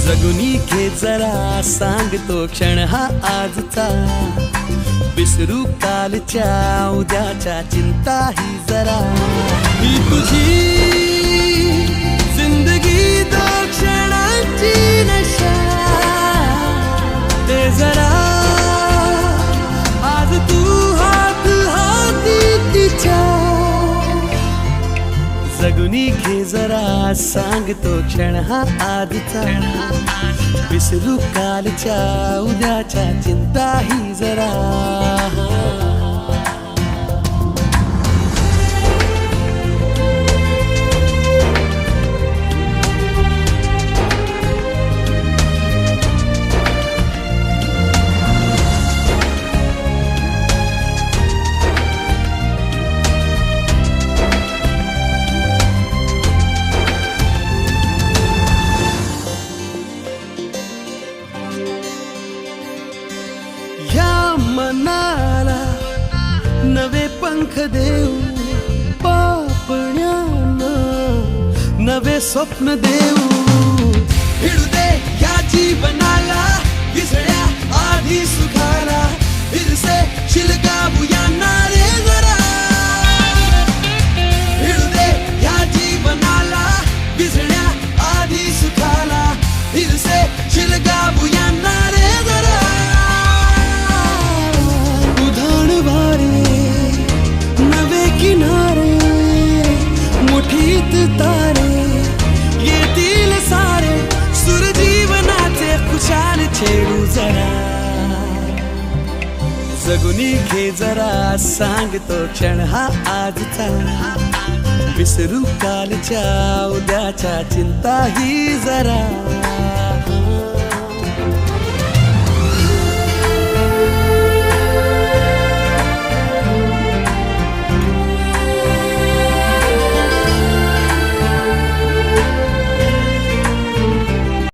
जगुनी घे जरा सांगतो क्षण हा आजचा, विसरू कालच्या उद्याच्या चिंता ही जरा. ही तुझी जिंदगी दो क्षणांची नशा, ते जरा आज तू हात हाती तिच्या. जगुनी घे जरा सांगतो क्षण हा आजचा, विसरू कालच्या उद्याच्या चिंता ही जरा. मनाला नवे पंख देऊ, पापण्यांना नवे स्वप्न देऊ. हिडू दे या जीवनाला विसळ्या आधी सुखाला, फिरसे शिलगावूयांना रे जरा. हिडू दे या जीवनाला विसळ्या आधी सुखाला, फिरसे शिलगावूयांना रे जरा. मुठीत तारे येतील सारे, सुर जीवनाचे खुशाल छेडू जरा. जगुनी घे जरा सांगतो क्षण हा आजचा, विसरू कालच्या उद्याच्या चिंता ही जरा.